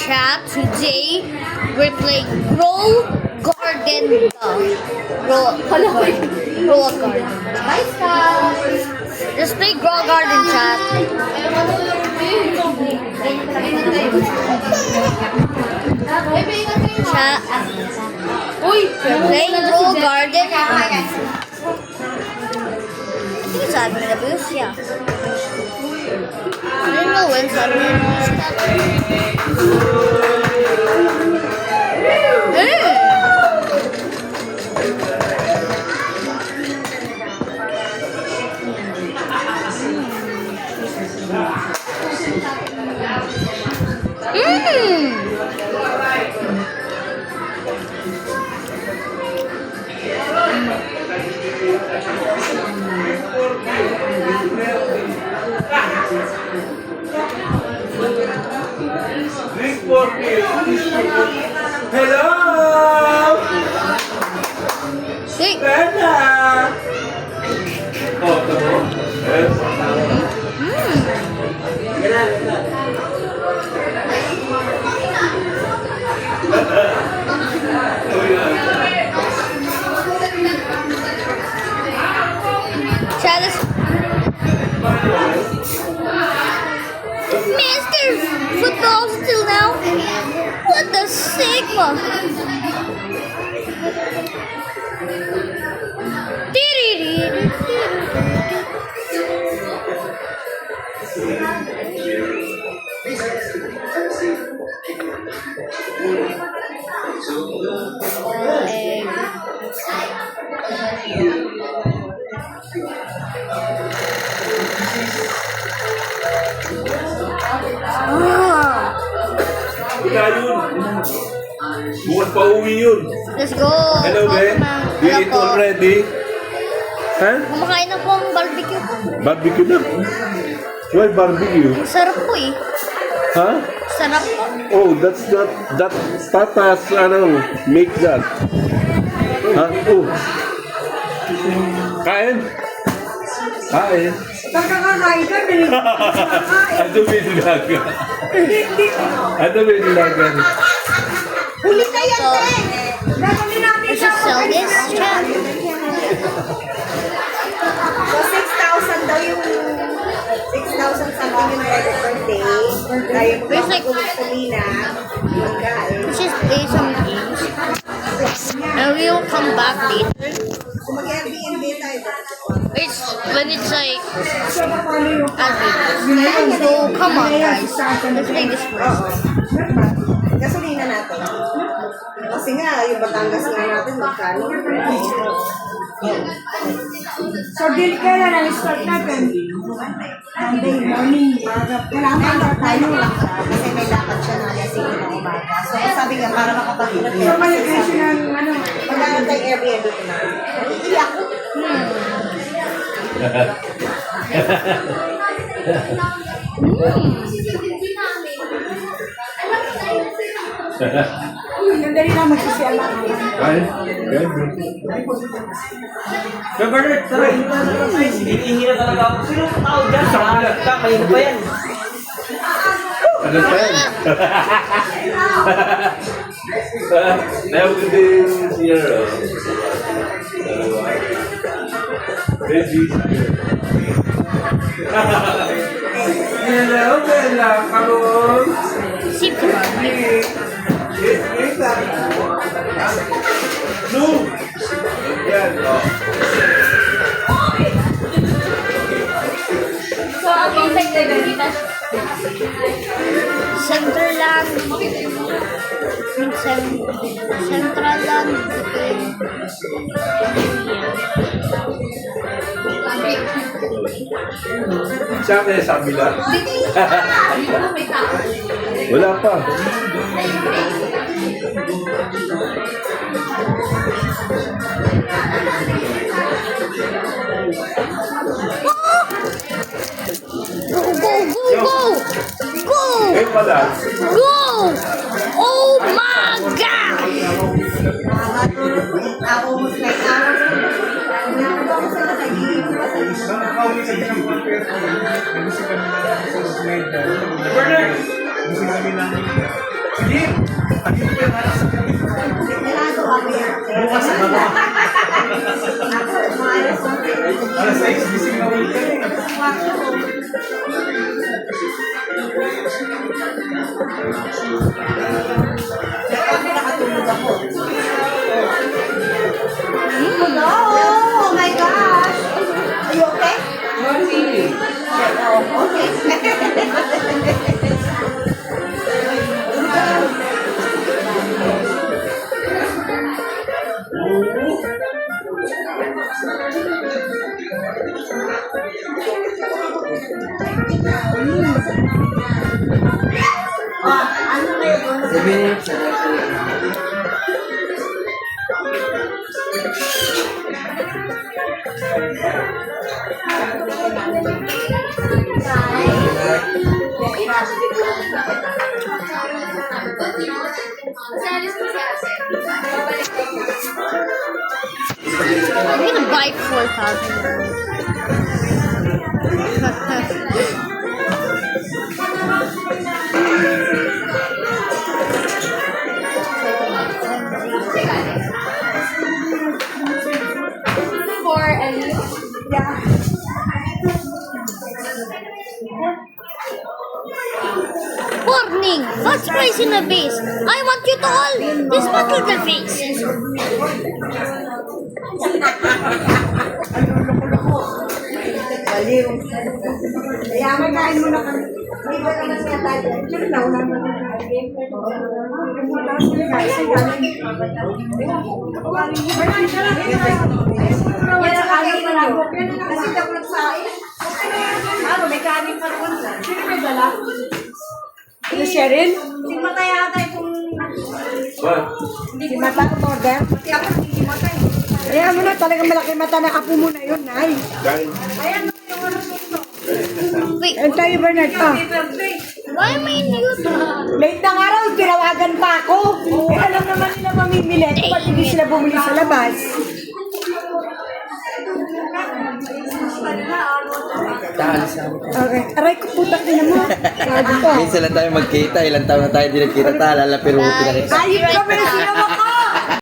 chat. Today we're playing Grow Garden. Grow a Garden. Bye, Scout! Just play Grow Garden, chat. Chat. Uy! We're playing Grow Garden. I think it's admin abuse, yeah. I don't know when it's admin Hello! See? Bella! Oh, tamo? Yes. Chat is... Mr. Football still now? What the Sigma? Wala yun. Bukas pa uwi yun. Let's go. Hello, Ben. You Hello eat po. already? Ha? Kumakain na po ang barbecue. Barbecue na? Why barbecue? Sarap po eh. Ha? Sarap po. Oh, that's not, that tatas, make that. Ha? Oh. Kain? Kain? Nakakakain ka, Dali. Ano ba yung nilaga? Ano ba yung nilaga? Huli na yan, So, Ben! Gagawin natin let's just sell this, chat. So, 6,000 daw yung 6,000 something yung credit per day. Tayo There's like- magkakulina. Magkain. Let's just play some games. And we will come back later. Kung mag-Airbnb tayo, It's when it's like admin. So come on guys. Let's play this first. gasolina natin. Kasi nga, yung Batangas nga natin, magkano? So, deal ka na na-start natin. Monday morning. Kailangan na tayo. Kasi may lakad siya na alas 5 ng umaga. So, sabi nga, para makapag-ingat So, maligay siya ng ano. Magkano tayo Airbnb ko na? Iiyak ko. Yung dali lang magsisiyalan. Kain? Kain? Bernard, tara, hinihingi na talaga ako. Sino ang tao dyan? Kayo ba yan? Ano pa yan? Never din siya. Baby. Hello, Bella. Come on. Sip ka ba? No. Yan. Oh. Centerland. Centraland. Siya kaya sabi lang. Wala pa. Go, go, go, go! Go! Eh pala. Go! Oh my God! Almost like hours. Nakagawa ko sila sa Bernard! Ginagawa mo yan. Bukas na ba? Alas 6, gising na ulit ka eh. Nakatulog ako. Hello! Oh my gosh! Are you okay? Oh, okay. Ano ngayon? I'm gonna buy 4,000. Warning! What's price in the base? I want you to all dismantle the face. Baliw. Kaya magkain mo na kami. May iba naman siya tayo. Sure, nauna na kasi daw nagsain. Ano, may kanin pa naman. Sino may dala? Ano, Cheryl? Si Matay ata itong... Si Mata ko order? Kaya pa si Matay. Kaya mo na, talagang malaki mata na apo mo na yun, Nay. Ayan na yung ano nito. Wait, Ayun tayo, Bernard, pa. why am I in YouTube? Late ng araw, tinawagan pa ako. Eh, alam naman nila mamimili. Pag hindi sila bumili sa labas. Okay. Aray ko, putak din naman. Sabi ko. Minsan lang tayo magkita, ilang taon na tayo di nagkita, lala pero pinakita. Ayun ka, pero sinawa ko.